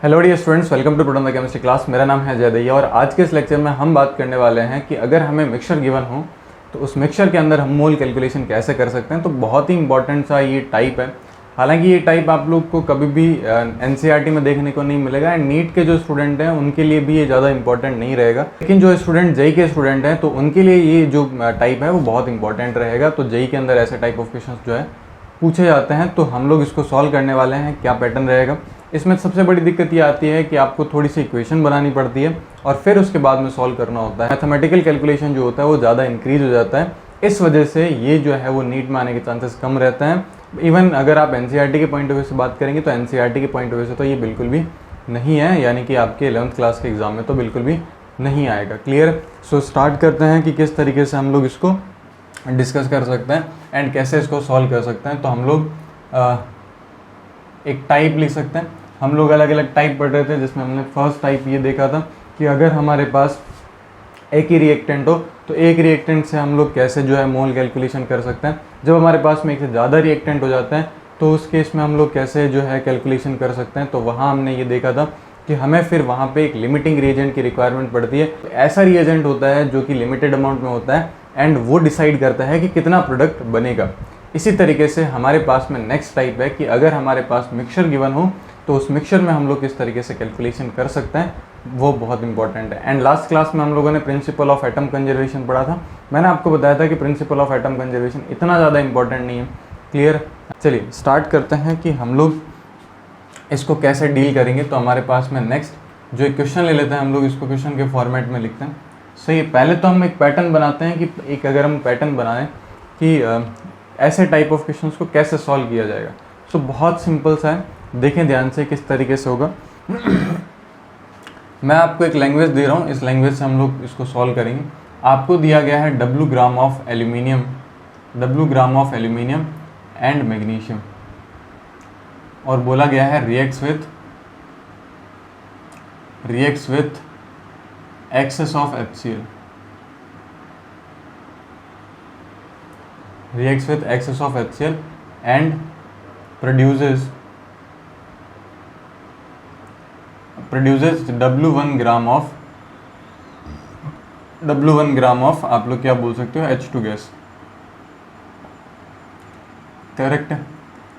Hello dear students, welcome to Proton the chemistry class. मेरा नाम है जय दैया और आज के इस लेक्चर में हम बात करने वाले हैं कि अगर हमें मिक्सचर गिवन हो तो उस मिक्सचर के अंदर हम मोल कैलकुलेशन कैसे कर सकते हैं। तो बहुत ही इंपॉर्टेंट सा ये टाइप है। हालांकि ये टाइप आप लोग को कभी भी एनसीईआरटी में देखने को नहीं मिलेगा एंड नीट के जो स्टूडेंट हैं उनके लिए भी ये ज़्यादा इंपॉर्टेंट नहीं रहेगा, लेकिन जो स्टूडेंट जेई के स्टूडेंट हैं तो उनके लिए ये जो टाइप है वो बहुत इंपॉर्टेंट रहेगा। तो जेई के अंदर ऐसे टाइप ऑफ क्वेश्चन जो है पूछे जाते हैं, तो हम लोग इसको सॉल्व करने वाले हैं। क्या पैटर्न रहेगा इसमें? सबसे बड़ी दिक्कत ये आती है कि आपको थोड़ी सी इक्वेशन बनानी पड़ती है और फिर उसके बाद में सॉल्व करना होता है। मैथमेटिकल कैलकुलेशन जो होता है वो ज़्यादा इंक्रीज हो जाता है, इस वजह से ये जो है वो नीट में आने के चांसेस कम रहते हैं। इवन अगर आप एनसीईआरटी के पॉइंट ऑफ व्यू से बात करेंगे तो एनसीईआरटी के पॉइंट ऑफ व्यू से तो ये बिल्कुल भी नहीं है, यानी कि आपके 11th क्लास के एग्ज़ाम में तो बिल्कुल भी नहीं आएगा। क्लियर? सो स्टार्ट करते हैं कि किस तरीके से हम लोग इसको डिस्कस कर सकते हैं एंड कैसे इसको सॉल्व कर सकते हैं। तो हम लोग एक टाइप लिख सकते हैं। हम लोग अलग अलग टाइप पढ़ रहे थे, जिसमें हमने फर्स्ट टाइप ये देखा था कि अगर हमारे पास एक ही रिएक्टेंट हो तो एक रिएक्टेंट से हम लोग कैसे जो है मोल कैलकुलेशन कर सकते हैं। जब हमारे पास में एक से ज़्यादा रिएक्टेंट हो जाते हैं तो उस केस में हम लोग कैसे जो है कैलकुलेशन कर सकते हैं। तो वहाँ हमने ये देखा था कि हमें फिर वहाँ पे एक लिमिटिंग रिएजेंट की रिक्वायरमेंट पड़ती है। ऐसा रिएजेंट होता है जो कि लिमिटेड अमाउंट में होता है एंड वो डिसाइड करता है कि कितना प्रोडक्ट बनेगा। इसी तरीके से हमारे पास में नेक्स्ट टाइप है कि अगर हमारे पास मिक्सचर गिवन हो तो उस मिक्सचर में हम लोग किस तरीके से कैलकुलेशन कर सकते हैं, वो बहुत इंपॉर्टेंट है। एंड लास्ट क्लास में हम लोगों ने प्रिंसिपल ऑफ एटम कंजर्वेशन पढ़ा था। मैंने आपको बताया था कि प्रिंसिपल ऑफ एटम कंजर्वेशन इतना ज़्यादा इंपॉर्टेंट नहीं है। क्लियर? चलिए स्टार्ट करते हैं कि हम लोग इसको कैसे डील करेंगे। तो हमारे पास में नेक्स्ट जो एक क्वेश्चन ले लेते हैं, हम लोग इसको क्वेश्चन के फॉर्मेट में लिखते हैं। सही है, पहले तो हम एक पैटर्न बनाते हैं कि एक अगर हम पैटर्न बनाएं कि ऐसे टाइप ऑफ क्वेश्चंस को कैसे सॉल्व किया जाएगा। सो बहुत सिंपल सा है, देखें ध्यान से किस तरीके से होगा। मैं आपको एक लैंग्वेज दे रहा हूँ, इस लैंग्वेज से हम लोग इसको सॉल्व करेंगे। आपको दिया गया है W gram of aluminium and magnesium और बोला गया है reacts with excess of HCl, reacts with excess of HCl and produces W1 gram of आप लोग क्या बोल सकते हो H2 गैस। करेक्ट है?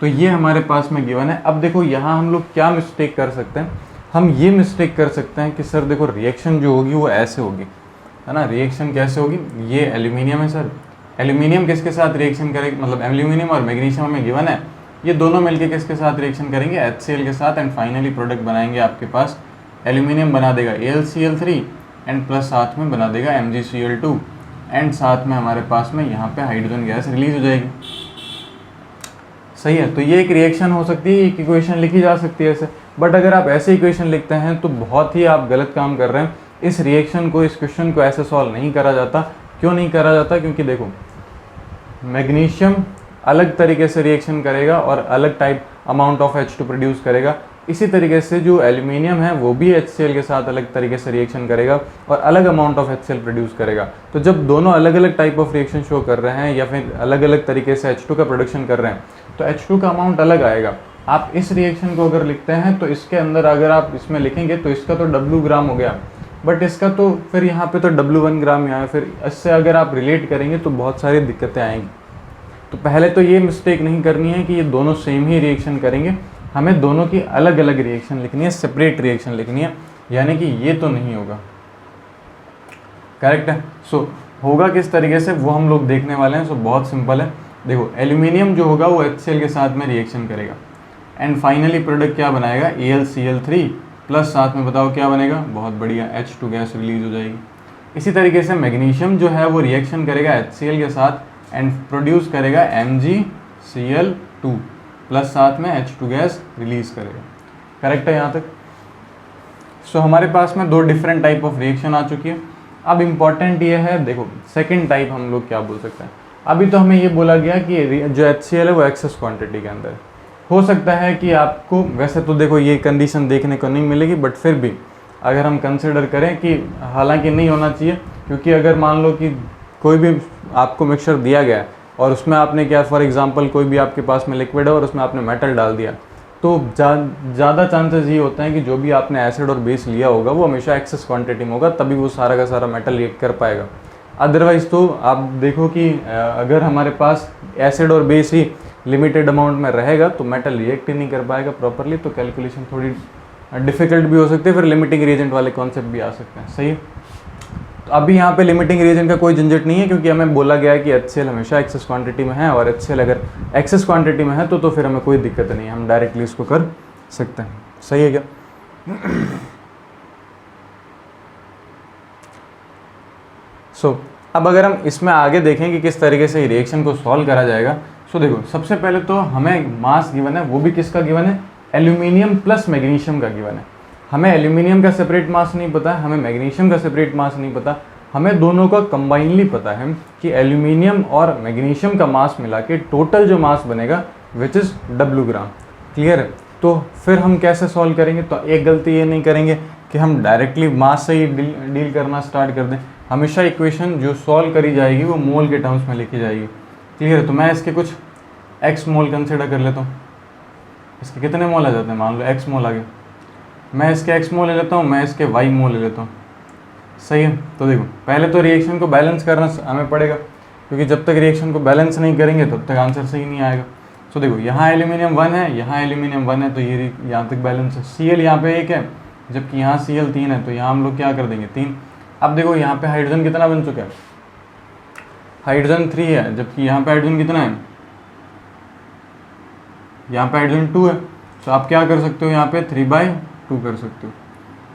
तो ये हमारे पास में गिवन है। अब देखो यहाँ हम लोग क्या मिस्टेक कर सकते हैं। हम ये मिस्टेक कर सकते हैं कि सर देखो रिएक्शन जो होगी वो ऐसे होगी, है ना। रिएक्शन कैसे होगी? ये एल्यूमिनियम है सर, एल्यूमिनियम किसके साथ रिएक्शन करेगा, मतलब एल्यूमिनियम और मैग्नीशियम हमें गिवन है, ये दोनों मिलके किसके साथ रिएक्शन करेंगे? HCl के साथ एंड फाइनली प्रोडक्ट बनाएंगे। आपके पास एल्यूमिनियम बना देगा AlCl3 एंड प्लस साथ में बना देगा MgCl2 एंड साथ में हमारे पास में यहाँ पे हाइड्रोजन गैस रिलीज हो जाएगी। सही है, तो ये एक रिएक्शन हो सकती है, एक इक्वेशन लिखी जा सकती है ऐसे। बट अगर आप ऐसे इक्वेशन लिखते हैं तो बहुत ही आप गलत काम कर रहे हैं। इस रिएक्शन को, इस क्वेश्चन को ऐसे सॉल्व नहीं करा जाता। क्यों नहीं करा जाता? क्योंकि देखो मैग्नीशियम अलग तरीके से रिएक्शन करेगा और अलग type amount of H2 produce करेगा। इसी तरीके से जो एल्यूमिनियम है वो भी HCl के साथ अलग तरीके से रिएक्शन करेगा और अलग अमाउंट ऑफ HCl प्रोड्यूस करेगा। तो जब दोनों अलग अलग टाइप ऑफ रिएक्शन शो कर रहे हैं या फिर अलग अलग तरीके से H2 का प्रोडक्शन कर रहे हैं तो H2 का अमाउंट अलग आएगा। आप इस रिएक्शन को अगर लिखते हैं तो इसके अंदर अगर आप इसमें लिखेंगे तो इसका तो W ग्राम हो गया, बट इसका तो फिर यहाँ पे तो W1 ग्राम यहाँ, फिर इससे अगर आप रिलेट करेंगे तो बहुत सारी दिक्कतें आएंगी। तो पहले तो ये मिस्टेक नहीं करनी है कि ये दोनों सेम ही रिएक्शन करेंगे। हमें दोनों की अलग अलग रिएक्शन लिखनी है, सेपरेट रिएक्शन लिखनी है, यानी कि ये तो नहीं होगा। करेक्ट है? सो होगा किस तरीके से वो हम लोग देखने वाले हैं। सो बहुत सिंपल है। देखो एल्यूमिनियम जो होगा वो HCl के साथ में रिएक्शन करेगा एंड फाइनली प्रोडक्ट क्या बनाएगा? AlCl3 प्लस साथ में बताओ क्या बनेगा? बहुत बढ़िया, H2 गैस रिलीज हो जाएगी। इसी तरीके से मैग्नीशियम जो है वो रिएक्शन करेगा HCl के साथ एंड प्रोड्यूस करेगा MgCl2 प्लस साथ में H2 गैस रिलीज करेगा। करेक्ट है यहाँ तक? सो हमारे पास में दो डिफरेंट टाइप ऑफ रिएक्शन आ चुकी है। अब इम्पॉर्टेंट ये है, देखो सेकेंड टाइप हम लोग क्या बोल सकते हैं। अभी तो हमें ये बोला गया कि जो HCl है वो एक्सेस क्वांटिटी के अंदर है। हो सकता है कि आपको, वैसे तो देखो ये कंडीशन देखने को नहीं मिलेगी, बट फिर भी अगर हम कंसिडर करें कि हालांकि नहीं होना चाहिए, क्योंकि अगर मान लो कि कोई भी आपको मिक्सचर दिया गया है और उसमें आपने क्या, फॉर एग्जांपल कोई भी आपके पास में लिक्विड है और उसमें आपने मेटल डाल दिया, तो ज़्यादा चांसेस ये होता है कि जो भी आपने एसिड और बेस लिया होगा वो हमेशा एक्सेस क्वांटिटी में होगा, तभी वो सारा का सारा मेटल रिएक्ट कर पाएगा। अदरवाइज़ तो आप देखो कि अगर हमारे पास एसिड और बेस ही लिमिटेड अमाउंट में रहेगा तो मेटल रिएक्ट ही नहीं कर पाएगा प्रॉपरली, तो कैलकुलेशन थोड़ी डिफ़िकल्ट भी हो सकती है, फिर लिमिटिंग रिएजेंट वाले कॉन्सेप्ट भी आ सकते हैं। सही है, तो अभी यहाँ पे लिमिटिंग रिएजेंट का कोई झंझट नहीं है, क्योंकि हमें बोला गया है कि HCl हमेशा एक्सेस क्वांटिटी में है, और HCl अगर एक्सेस क्वांटिटी में है तो फिर हमें कोई दिक्कत नहीं है, हम डायरेक्टली इसको कर सकते हैं। सही है क्या? अब अगर हम इसमें आगे देखें कि किस तरीके से रिएक्शन को सॉल्व करा जाएगा, देखो सबसे पहले तो हमें मास गिवन है, वो भी किसका गिवन है? एल्यूमिनियम प्लस मैग्नीशियम का गिवन है। हमें एल्यूमिनियम का सेपरेट मास नहीं पता है, हमें मैग्नीशियम का सेपरेट मास नहीं पता, हमें दोनों का कंबाइनली पता है कि एल्यूमिनियम और मैग्नीशियम का मास मिला के टोटल जो मास बनेगा which is W gram. Clear है? तो फिर हम कैसे सॉल्व करेंगे? तो एक गलती ये नहीं करेंगे कि हम डायरेक्टली मास से ही डील करना स्टार्ट कर दें। हमेशा इक्वेशन जो सॉल्व करी जाएगी वो मोल के टर्म्स में लिखी जाएगी। क्लियर है? तो मैं इसके कुछ x मोल कंसिडर कर लेता हूँ। इसके कितने मोल आ जाते हैं? मान लो x मोल आ गए, मैं इसके x मोल ले लेता हूँ, मैं इसके y मोल ले लेता हूँ। सही है, तो देखो पहले तो रिएक्शन को बैलेंस करना हमें पड़ेगा, क्योंकि जब तक रिएक्शन को बैलेंस नहीं करेंगे तब तक आंसर सही नहीं आएगा। तो देखो यहाँ एल्यूमिनियम 1 है, यहाँ एल्यूमिनियम 1 है, तो ये यहाँ तक बैलेंस है। Cl यहाँ पे 1 है, जबकि यहाँ Cl 3 है, तो यहाँ हम लोग क्या कर देंगे? 3। अब देखो यहाँ पे हाइड्रोजन कितना बन चुका है? हाइड्रोजन 3 है, जबकि यहाँ पे हाइड्रोजन कितना है? यहाँ पे हाइड्रोजन 2 है, तो आप क्या कर सकते हो? यहाँ पे 3/2 कर सकते हो।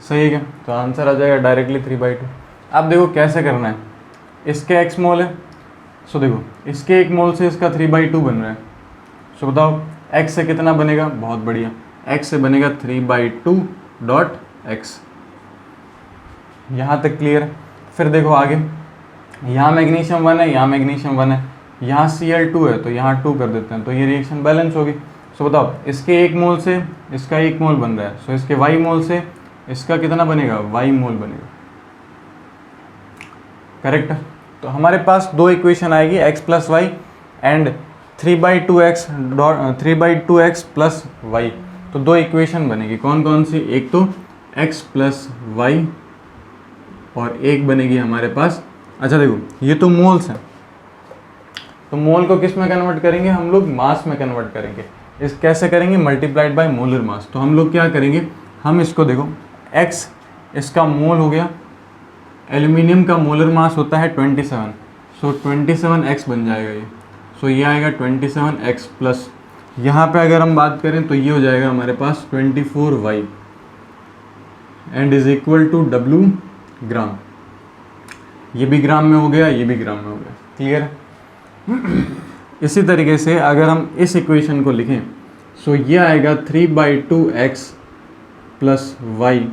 सही है क्या? तो आंसर आ जाएगा डायरेक्टली 3/2। अब देखो कैसे करना है। इसके x मोल है, देखो इसके 1 मोल से इसका 3/2 बन रहा है। बताओ x से कितना बनेगा? बहुत बढ़िया, x से बनेगा 3/2 x। यहाँ तक क्लियर है? फिर देखो आगे, यहाँ मैग्नीशियम 1 है, यहाँ मैग्नीशियम 1 है, यहाँ Cl2 है, तो यहाँ 2 कर देते हैं, तो ये रिएक्शन बैलेंस होगी। बताओ इसके 1 मोल से इसका 1 मोल बन रहा है, इसके y मोल से इसका कितना बनेगा? y मोल बनेगा। करेक्ट? तो हमारे पास दो इक्वेशन आएगी, x plus Y and 3/2x plus Y. तो दो इक्वेशन बनेगी, कौन कौन सी? एक तो x प्लस वाई और एक बनेगी हमारे पास, अच्छा देखो ये तो मोल्स हैं, तो मोल को किस में कन्वर्ट करेंगे? हम लोग मास में कन्वर्ट करेंगे। इस कैसे करेंगे? Multiplied by molar mass. तो हम लोग क्या करेंगे? हम इसको देखो x इसका मोल हो गया, एल्यूमिनियम का मोलर मास होता है 27, 27x बन जाएगा ये। ये आएगा 27x प्लस, यहाँ पे अगर हम बात करें तो ये हो जाएगा हमारे पास 24y and is equal to W gram. ये भी ग्राम में हो गया, ये भी ग्राम में हो गया। क्लियर है? इसी तरीके से अगर हम इस इक्वेशन को लिखें, ये आएगा 3/2x plus Y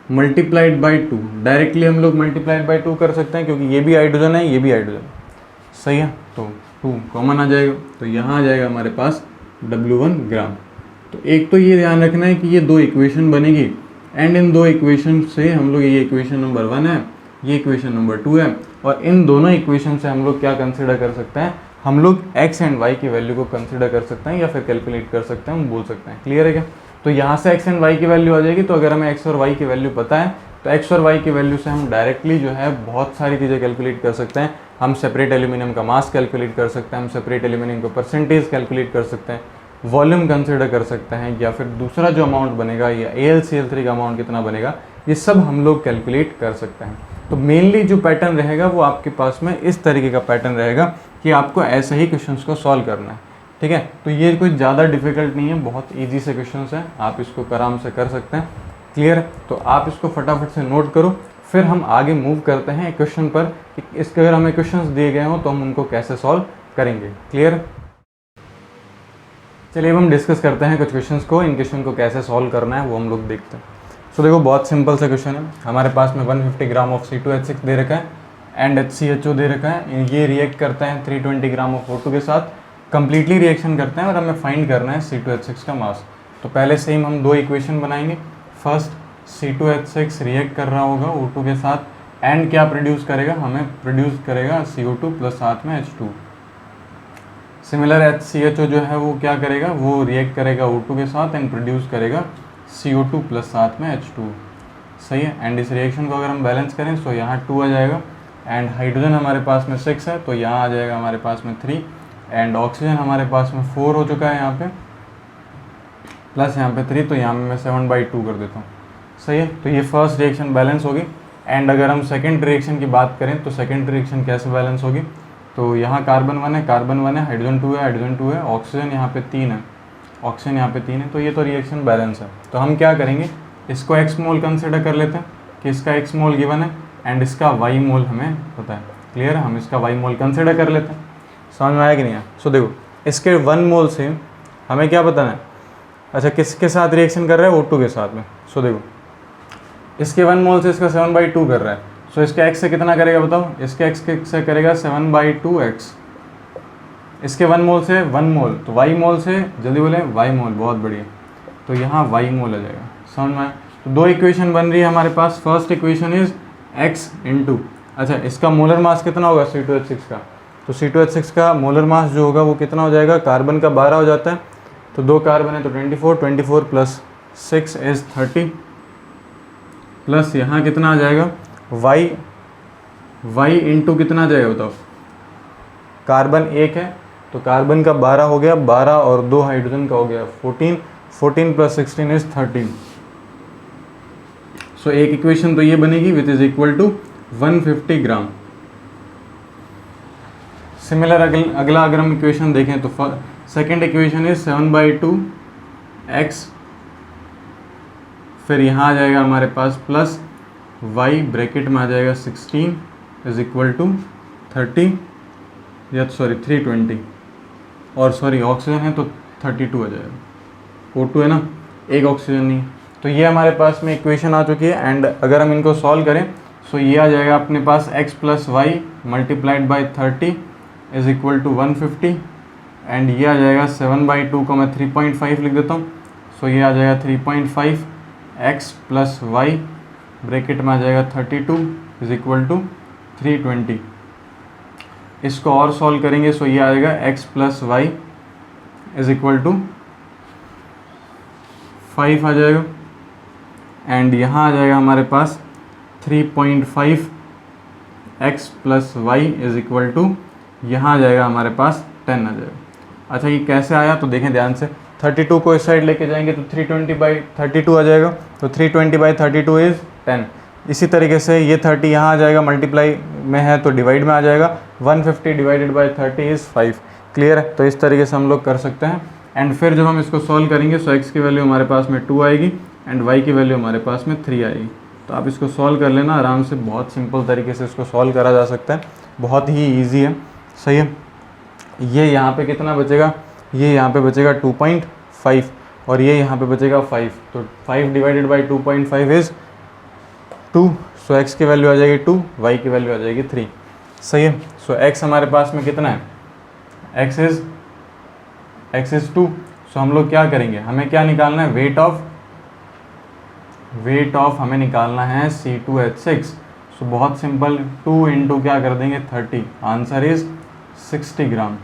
multiplied by 2। Directly हम लोग मल्टीप्लाइड बाई 2 कर सकते हैं, क्योंकि ये भी हाइड्रोजन है, ये भी हाइड्रोजन। सही है, तो 2 कॉमन आ जाएगा, तो यहाँ आ जाएगा हमारे पास W1 ग्राम। तो एक तो ये ध्यान रखना है कि ये दो इक्वेशन बनेगी, एंड इन दो इक्वेशन से हम लोग, ये इक्वेशन नंबर 1 है, ये इक्वेशन नंबर 2 है, और इन दोनों इक्वेशन से हम लोग क्या कंसिडर कर सकते हैं? हम लोग x एंड y की वैल्यू को कंसिडर कर सकते हैं, या फिर कैलकुलेट कर सकते हैं, हम बोल सकते हैं। क्लियर है क्या? तो यहाँ से x एंड y की वैल्यू आ जाएगी। तो अगर हमें x और y की वैल्यू पता है तो x और y की वैल्यू से हम डायरेक्टली जो है बहुत सारी चीज़ें कैलकुलेट कर सकते हैं। हम सेपरेट एल्यूमिनियम का मास कैलकुलेट कर सकते हैं, हम सेपरेट एल्यूमिनियम का परसेंटेज कैलकुलेट कर सकते हैं, वॉल्यूम कंसिडर कर सकते हैं, या फिर दूसरा जो अमाउंट बनेगा या AlCl3 का अमाउंट कितना बनेगा, ये सब हम लोग कैलकुलेट कर सकते हैं। तो मेनली जो पैटर्न रहेगा वो आपके पास में इस तरीके का पैटर्न रहेगा कि आपको ऐसे ही क्वेश्चंस को सॉल्व करना है। ठीक है, तो ये कोई ज़्यादा डिफिकल्ट नहीं है, बहुत इजी से क्वेश्चंस हैं, आप इसको आराम से कर सकते हैं। क्लियर है? तो आप इसको फटाफट से नोट करो, फिर हम आगे मूव करते हैं क्वेश्चन पर कि इसके अगर हमें क्वेश्चंस दिए गए हों तो हम उनको कैसे सॉल्व करेंगे। क्लियर? चलिए अब हम डिस्कस करते हैं कुछ क्वेश्चंस को, इन क्वेश्चन को कैसे सॉल्व करना है वो हम लोग देखते हैं। देखो बहुत सिंपल सा क्वेश्चन है, हमारे पास में 150 ग्राम ऑफ C2H6 दे रखा है एंड HCHO दे रखा है। ये रिएक्ट करते हैं 320 ग्राम ऑफ O2 के साथ, कंप्लीटली रिएक्शन करते हैं, और हमें फाइंड करना है C2H6 का मास। तो पहले सेम हम दो इक्वेशन बनाएंगे। फर्स्ट C2H6 रिएक्ट कर रहा होगा O2 के साथ, एंड क्या प्रोड्यूस करेगा? हमें प्रोड्यूस करेगा CO2 प्लस साथ में H2। सिमिलर HCHO जो है वो क्या करेगा, वो रिएक्ट करेगा O2 के साथ एंड प्रोड्यूस करेगा CO2 प्लस साथ में H2। सही है। एंड इस रिएक्शन को अगर हम बैलेंस करें तो यहाँ 2 आ जाएगा एंड हाइड्रोजन हमारे पास में 6 है तो यहाँ आ जाएगा हमारे पास में 3 एंड ऑक्सीजन हमारे पास में 4 हो चुका है यहाँ पे, प्लस यहाँ पे 3 तो यहाँ में मैं 7/2 कर देता हूँ। सही है। तो ये फर्स्ट रिएक्शन बैलेंस होगी। एंड अगर हम सेकंड रिएक्शन की बात करें तो सेकंड रिएक्शन कैसे बैलेंस होगी, तो यहाँ कार्बन 1 है, हाइड्रोजन 2 है, हाइड्रोजन 2 है, ऑक्सीजन यहाँ पे 3 है, ऑक्सीजन यहाँ पे 3 है, तो ये तो रिएक्शन बैलेंस है। तो हम क्या करेंगे, इसको एक्स मोल कंसिडर कर लेते हैं कि इसका एक्स मोल गिवन है एंड इसका वाई मोल हमें पता है। क्लियर है। हम इसका वाई मोल कंसिडर कर लेते हैं। समझ में आया कि नहीं आया। सो देखो इसके 1 मोल से हमें क्या बताना है, अच्छा किसके साथ रिएक्शन कर रहा है, O2 के साथ में। सो देखो इसके 1 मोल से इसका 7/2 कर रहा है। सो इसके x से कितना करेगा बताओ, इसके x से करेगा 7/2x। इसके 1 मोल से 1 मोल, तो y मोल से जल्दी बोले y मोल, बहुत बढ़िया। तो यहाँ y मोल आ जाएगा। समझ में आया। तो 2 इक्वेशन बन रही है हमारे पास। First equation is x into, अच्छा इसका मोलर मास कितना होगा C2H6 का, तो C2H6 का मोलर मास जो होगा वो कितना हो जाएगा, कार्बन का 12 हो जाता है, तो 2 कार्बन है तो 24 प्लस 6 इज 30 प्लस यहाँ कितना आ जाएगा y इंटू कितना आ जाएगा बताओ, कार्बन 1 है तो कार्बन का 12 हो गया, 12 और 2 हाइड्रोजन का हो गया 14 प्लस 16 इज 13। सो एक इक्वेशन तो ये बनेगी which is equal to 150 gram. Similar अगला अगर हम इक्वेशन देखें तो सेकेंड इक्वेशन इज 7/2x, फिर यहाँ आ जाएगा हमारे पास प्लस y ब्रैकेट में आ जाएगा 16 इज इक्वल टू 30 या सॉरी 320 और सॉरी ऑक्सीजन है तो 32 आ जाएगा। O2 है ना, एक ऑक्सीजन नहीं। तो ये हमारे पास में इक्वेशन आ चुकी है एंड अगर हम इनको सॉल्व करें सो ये आ जाएगा अपने पास x plus Y multiplied by 30 is equal to 150 and ये आ जाएगा 7/2 को मैं 3.5 लिख देता हूँ। सो ये आ जाएगा 3.5 x प्लस वाई ब्रैकेट में आ जाएगा 32 इज इक्वल टू 320। इसको और सॉल्व करेंगे सो ये आएगा x plus Y is equal to 5 आ जाएगा एंड यहाँ आ जाएगा हमारे पास 3.5 x plus Y is equal to यहाँ आ जाएगा हमारे पास 10 आ जाएगा। अच्छा ये कैसे आया तो देखें ध्यान से, 32 को इस साइड लेके जाएंगे तो 320/32 आ जाएगा, तो 320/32 इज़ 10। इसी तरीके से ये 30 यहाँ आ जाएगा, मल्टीप्लाई में है तो डिवाइड में आ जाएगा, 150 डिवाइडेड बाई 30 इज़ 5। क्लियर है। तो इस तरीके से हम लोग कर सकते हैं एंड फिर जब हम इसको सॉल्व करेंगे सो x की वैल्यू हमारे पास में 2 आएगी एंड y की वैल्यू हमारे पास में 3 आएगी। तो आप इसको सॉल्व कर लेना आराम से, बहुत सिंपल तरीके से इसको सॉल्व करा जा सकता है, बहुत ही ईजी है। सही है। ये यहाँ पे कितना बचेगा, ये यहाँ पे बचेगा 2.5 और ये यहाँ पे बचेगा 5, तो 5 divided by 2.5 is 2। So x की वैल्यू आ जाएगी 2, y की वैल्यू आ जाएगी 3। सही है। सो x हमारे पास में कितना है, x इज़ 2। सो हम लोग क्या करेंगे, हमें क्या निकालना है, वेट ऑफ हमें निकालना है C2H6। सो बहुत सिंपल, 2 इंटू क्या कर देंगे 30, आंसर इज़ 60 ग्राम।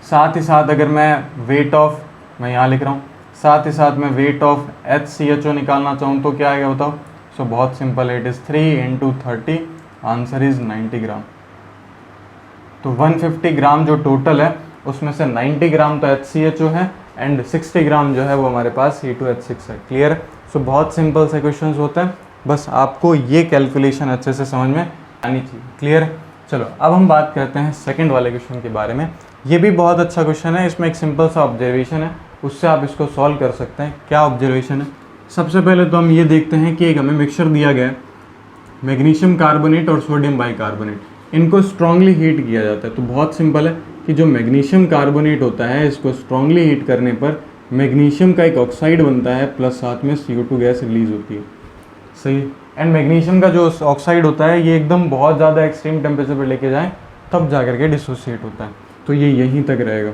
साथ ही साथ अगर मैं वेट ऑफ, मैं यहाँ लिख रहा हूँ, साथ ही साथ मैं वेट ऑफ HCHO निकालना चाहूँ तो क्या आएगा बताओ। सो बहुत simple, it is 3 into 30, answer is 90 ग्राम। तो 150 ग्राम जो टोटल है उसमें से 90 ग्राम तो HCHO है एंड 60 ग्राम जो है वो हमारे पास C2H6 है। क्लियर है। सो बहुत सिंपल से क्वेश्चंस होते हैं, बस आपको ये कैलकुलेशन अच्छे से समझ में आनी चाहिए। क्लियर है। चलो अब हम बात करते हैं सेकंड वाले क्वेश्चन के बारे में। ये भी बहुत अच्छा क्वेश्चन है, इसमें एक सिंपल सा ऑब्जर्वेशन है, उससे आप इसको सॉल्व कर सकते हैं। क्या ऑब्जर्वेशन है, सबसे पहले तो हम ये देखते हैं कि एक हमें मिक्सचर दिया गया है, मैग्नीशियम कार्बोनेट और सोडियम बाइकार्बोनेट, इनको स्ट्रांगली हीट किया जाता है। तो बहुत सिंपल है कि जो मैग्नीशियम कार्बोनेट होता है इसको स्ट्रांगली हीट करने पर मैग्नीशियम का एक ऑक्साइड बनता है प्लस साथ में CO2 गैस रिलीज होती है। सही। एंड मैग्नीशियम का जो ऑक्साइड होता है ये एकदम बहुत ज़्यादा एक्सट्रीम टेम्परेचर पर लेके जाएं तब जा करके डिसोसिएट होता है, तो ये यहीं तक रहेगा।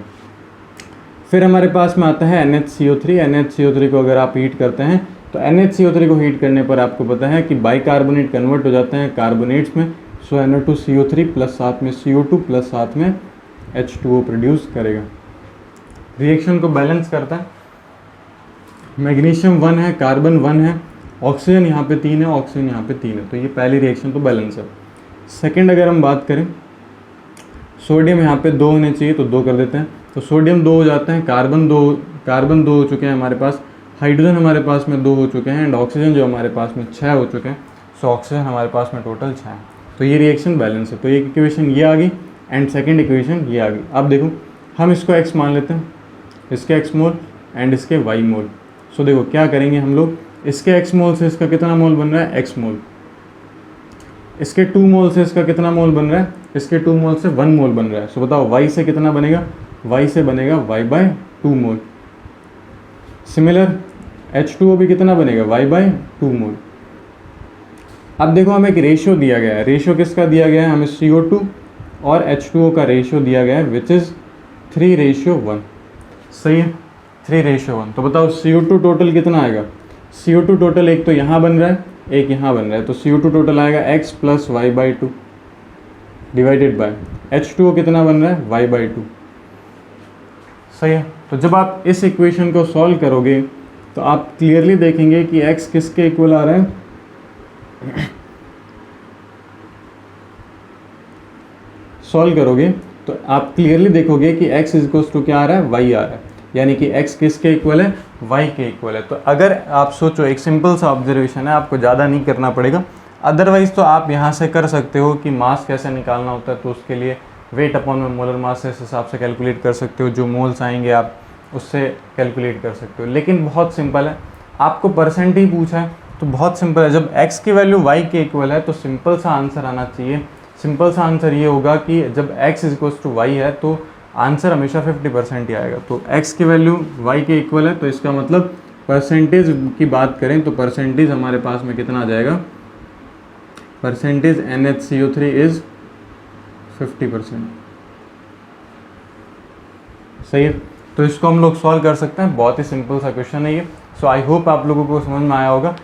फिर हमारे पास में आता है NHCO3। NHCO3 को अगर आप हीट करते हैं तो NHCO3 को हीट करने पर आपको पता है कि बाइकार्बोनेट कन्वर्ट हो जाते हैं कार्बोनेट्स में। सो NO2CO3 प्लस साथ में CO2 प्लस साथ में H2O प्रोड्यूस करेगा। रिएक्शन को बैलेंस करता है, मैग्नीशियम 1 है, कार्बन 1 है, ऑक्सीजन यहाँ पे 3 है, ऑक्सीजन यहाँ पे 3 है, तो ये पहली रिएक्शन तो बैलेंस है। सेकंड अगर हम बात करें, सोडियम यहाँ पे 2 होने चाहिए तो 2 कर देते हैं, तो सोडियम 2 हो जाते हैं, कार्बन 2 हो चुके हैं हमारे पास, हाइड्रोजन हमारे पास में 2 हो चुके हैं, एंड ऑक्सीजन जो हमारे पास में 6 हो चुके हैं। सो ऑक्सीजन हमारे पास में टोटल 6 है, तो ये रिएक्शन बैलेंस है। तो एक इक्वेशन ये आ गई एंड सेकेंड इक्वेशन ये आ गई। अब देखो हम इसको x मान लेते हैं, इसके x मोल एंड इसके y मोल। सो देखो क्या करेंगे हम लोग, इसके x मोल से इसका कितना मोल बन रहा है, x मोल, इसके 2 मोल से इसका कितना मोल बन रहा है, इसके 2 मोल से 1 मोल बन रहा है। सो बताओ y से कितना बनेगा, y से बनेगा y/2 मोल। सिमिलर H2O भी कितना बनेगा, y/2 मोल। अब देखो हमें एक रेशियो दिया गया है, रेशियो किसका दिया गया है, हमें CO2 और H2O का रेशियो दिया गया है विच इज़ 3:1। सही है, 3:1। तो बताओ CO2 टोटल कितना आएगा, CO2 टोटल एक तो यहाँ बन रहा है, एक यहाँ बन रहा है, तो CO2 टोटल आएगा x + y/2 divided by H2O कितना बन रहा है, y/2। सही है, तो जब आप इस इक्वेशन को सॉल्व करोगे तो आप क्लियरली देखेंगे कि x किसके इक्वल आ रहा है, सॉल्व करोगे तो आप क्लियरली देखोगे कि x = क्या आ रहा है, y आ रहा है, यानी कि x किसके इक्वल है, y के इक्वल है। तो अगर आप सोचो, एक सिंपल सा ऑब्जर्वेशन है, आपको ज़्यादा नहीं करना पड़ेगा, अदरवाइज़ तो आप यहाँ से कर सकते हो कि मास कैसे निकालना होता है, तो उसके लिए वेट अपॉन में मोलर मास इस हिसाब से कैलकुलेट कर सकते हो, जो मोल्स आएंगे आप उससे कैलकुलेट कर सकते हो। लेकिन बहुत सिंपल है, आपको परसेंट ही पूछा है तो बहुत सिंपल है, जब x की वैल्यू y के इक्वल है तो सिंपल सा आंसर आना चाहिए। सिंपल सा आंसर ये होगा कि जब x = y है तो आंसर हमेशा 50% ही आएगा। तो x की वैल्यू y के इक्वल है, तो इसका मतलब परसेंटेज की बात करें तो परसेंटेज हमारे पास में कितना आ जाएगा, परसेंटेज NHCO3 इज़ 50%। सही है, तो इसको हम लोग सॉल्व कर सकते हैं, बहुत ही सिंपल सा क्वेश्चन है ये। सो आई होप आप लोगों को समझ में आया होगा,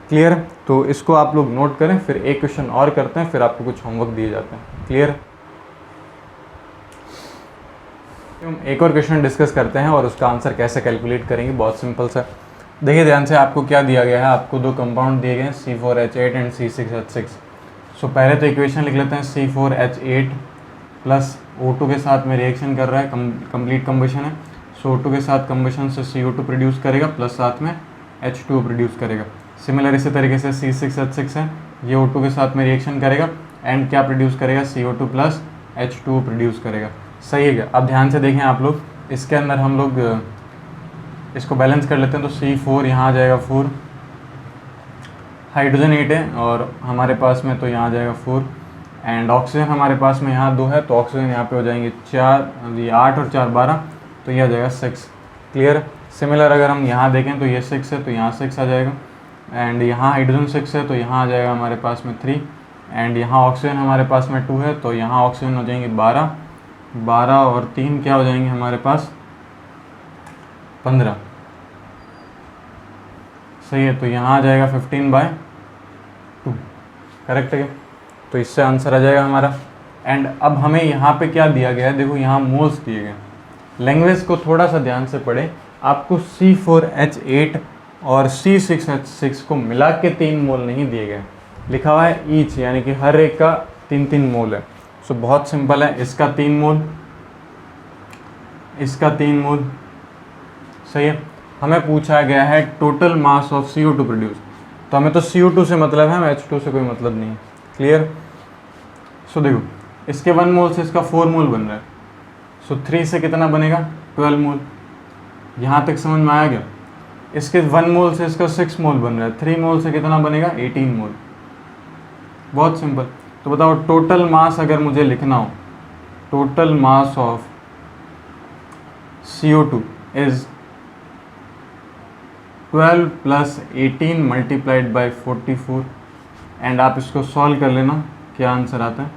क्लियर। तो इसको आप लोग नोट करें, फिर एक क्वेश्चन और करते हैं, फिर आपको कुछ होमवर्क दिए जाते हैं, क्लियर। हम एक और क्वेश्चन डिस्कस करते हैं और उसका आंसर कैसे कैलकुलेट करेंगे, बहुत सिंपल सा। देखिए ध्यान से, आपको क्या दिया गया है, आपको 2 कंपाउंड दिए गए हैं C4H8 एंड C6H6। सो पहले तो इक्वेशन लिख लेते हैं, C4H8 प्लस O2 के साथ में रिएक्शन कर रहा है, कंप्लीट कम्बशन है। सो O2 के साथ कम्बशन से CO2 प्रोड्यूस करेगा प्लस साथ में H2O प्रोड्यूस करेगा। सिमिलर इसी तरीके से C6H6 है, ये O2 के साथ में रिएक्शन करेगा एंड क्या प्रोड्यूस करेगा, CO2 प्लस H2O प्रोड्यूस करेगा। सही है क्या। अब ध्यान से देखें आप लोग, इसके अंदर हम लोग इसको बैलेंस कर लेते हैं, तो C4 यहाँ आ जाएगा 4, हाइड्रोजन 8 है और हमारे पास में तो यहाँ आ जाएगा 4, एंड ऑक्सीजन हमारे पास में यहाँ 2 है, तो ऑक्सीजन यहाँ पे हो जाएंगे 4, ये 8 और 4 12, तो ये आ जाएगा 6, क्लियर। सिमिलर अगर हम यहाँ देखें तो ये 6 है, तो यहाँ 6 आ जाएगा, एंड यहाँ हाइड्रोजन 6 है, तो यहाँ आ जाएगा हमारे पास में 3, एंड यहाँ ऑक्सीजन हमारे पास में 2 है, तो यहाँ ऑक्सीजन हो जाएंगे 12, 12 और 3 क्या हो जाएंगे हमारे पास 15। सही है, तो यहाँ आ जाएगा 15/2, करेक्ट है। तो इससे आंसर आ जाएगा हमारा। एंड अब हमें यहाँ पे क्या दिया गया है, देखो यहाँ मोल्स दिए गए। लैंग्वेज को थोड़ा सा ध्यान से पढ़े, आपको C4H8 और C6H6 को मिला के 3 मोल नहीं दिए गए, लिखा हुआ है ईच, यानी कि हर एक का 3-3 मोल है। सो बहुत सिंपल है, इसका 3 मोल, इसका 3 मोल। सही है, हमें पूछा गया है total mass of CO2 produce, तो हमें तो CO2 से मतलब है, हमें H2 से कोई मतलब नहीं है, क्लियर। सो देखो, इसके 1 मोल से इसका 4 मोल बन रहा है, सो 3 से कितना बनेगा 12 मोल। यहाँ तक समझ में आया क्या। इसके 1 मोल से इसका 6 मोल बन रहा है, 3 मोल से कितना बनेगा 18 मोल। बहुत सिंपल। तो बताओ टोटल मास अगर मुझे लिखना हो, total mass of CO2 is 12 + 18 multiplied by 44, and आप इसको सॉल्व कर लेना क्या आंसर आता है,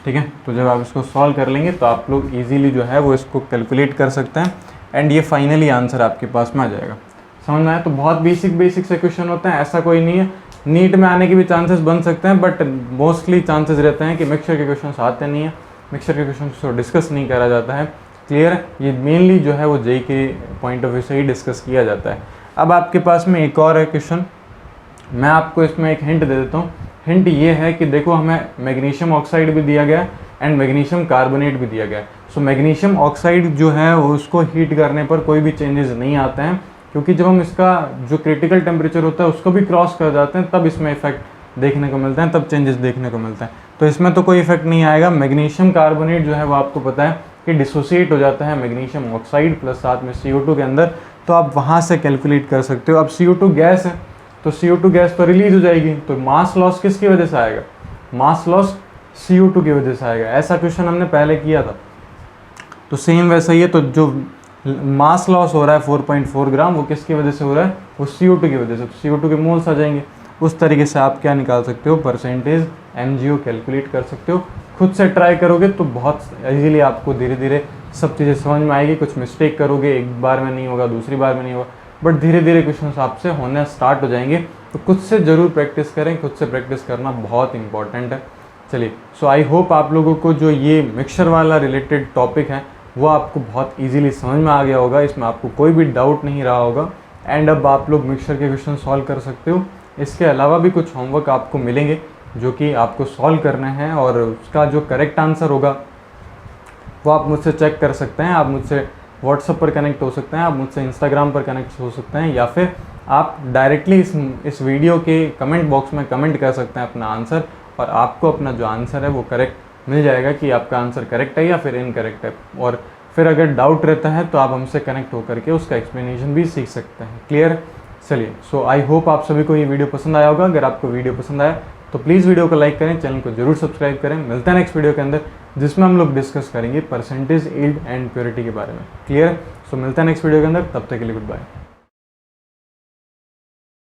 ठीक है। तो जब आप इसको सॉल्व कर लेंगे तो आप लोग इजीली जो है वो इसको कैलकुलेट कर सकते हैं, एंड ये फाइनली आंसर आपके पास में आ जाएगा। समझ में आया। तो बहुत बेसिक से क्वेश्चन होते हैं, ऐसा कोई नहीं है। नीट में आने के भी चांसेस बन सकते हैं, बट मोस्टली चांसेस रहते हैं कि मिक्सचर के क्वेश्चन आते नहीं हैं, मिक्सचर के क्वेश्चन को डिस्कस नहीं करा जाता है। क्लियर है? ये मेनली जो है वो जेई के पॉइंट ऑफ व्यू से ही डिस्कस किया जाता है। अब आपके पास में एक और है क्वेश्चन, मैं आपको इसमें एक हिंट दे देता हूँ। हिंट ये है कि देखो हमें मैग्नीशियम ऑक्साइड भी दिया गया है एंड मैग्नीशियम कार्बोनेट भी दिया गया है। सो मैग्नीशियम ऑक्साइड जो है उसको हीट करने पर कोई भी चेंजेस नहीं आते हैं, क्योंकि जब हम इसका जो क्रिटिकल टेम्परेचर होता है उसको भी क्रॉस कर जाते हैं तब इसमें इफेक्ट देखने को मिलता है, तब चेंजेस देखने को मिलता है। तो इसमें तो कोई इफेक्ट नहीं आएगा। मैग्नीशियम कार्बोनेट जो है वो आपको पता है कि डिसोसिएट हो जाता है मैग्नीशियम ऑक्साइड प्लस साथ में CO2 के अंदर, तो आप वहाँ से कैलकुलेट कर सकते हो। अब CO2 गैस है तो CO2 गैस तो रिलीज हो जाएगी, तो मास लॉस किसकी वजह से आएगा? मास लॉस CO2 की वजह से आएगा। ऐसा क्वेश्चन हमने पहले किया था, तो सेम वैसा ही है। तो जो मास लॉस हो रहा है 4.4 ग्राम, वो किसकी वजह से हो रहा है? वो CO2 की वजह से। तो CO2 के मोल्स आ जाएंगे। उस तरीके से आप क्या निकाल सकते हो? परसेंटेज MgO कैलकुलेट कर सकते हो। खुद से ट्राई करोगे तो बहुत ईजीली आपको धीरे धीरे सब चीज़ें समझ में आएगी। कुछ मिस्टेक करोगे, एक बार में नहीं होगा, दूसरी बार में नहीं होगा, बट धीरे धीरे क्वेश्चन आपसे होने स्टार्ट हो जाएंगे। तो खुद से ज़रूर प्रैक्टिस करें, खुद से प्रैक्टिस करना बहुत इंपॉर्टेंट है। चलिए, सो आई होप आप लोगों को जो ये मिक्सचर वाला रिलेटेड टॉपिक है वो आपको बहुत इजीली समझ में आ गया होगा, इसमें आपको कोई भी डाउट नहीं रहा होगा। एंड अब आप लोग मिक्सचर के क्वेश्चन सॉल्व कर सकते हो। इसके अलावा भी कुछ होमवर्क आपको मिलेंगे जो कि आपको सॉल्व करने हैं, और उसका जो करेक्ट आंसर होगा वो आप मुझसे चेक कर सकते हैं। आप मुझसे व्हाट्सएप पर कनेक्ट हो सकते हैं, आप मुझसे इंस्टाग्राम पर कनेक्ट हो सकते हैं, या फिर आप डायरेक्टली इस वीडियो के कमेंट बॉक्स में कमेंट कर सकते हैं अपना आंसर, और आपको अपना जो आंसर है वो करेक्ट मिल जाएगा कि आपका आंसर करेक्ट है या फिर इनकरेक्ट है। और फिर अगर डाउट रहता है तो आप हमसे कनेक्ट होकर के उसका एक्सप्लेनेशन भी सीख सकते हैं। क्लियर? चलिए, सो आई होप आप सभी को ये वीडियो पसंद आया होगा। अगर आपको वीडियो पसंद आया तो प्लीज़ वीडियो को लाइक करें, चैनल को जरूर सब्सक्राइब करें। मिलते हैं नेक्स्ट वीडियो के अंदर, जिसमें हम लोग डिस्कस करेंगे परसेंटेज, यील्ड एंड प्योरिटी के बारे में। क्लियर? सो मिलते हैं नेक्स्ट वीडियो के अंदर, तब तक के लिए गुड बाय।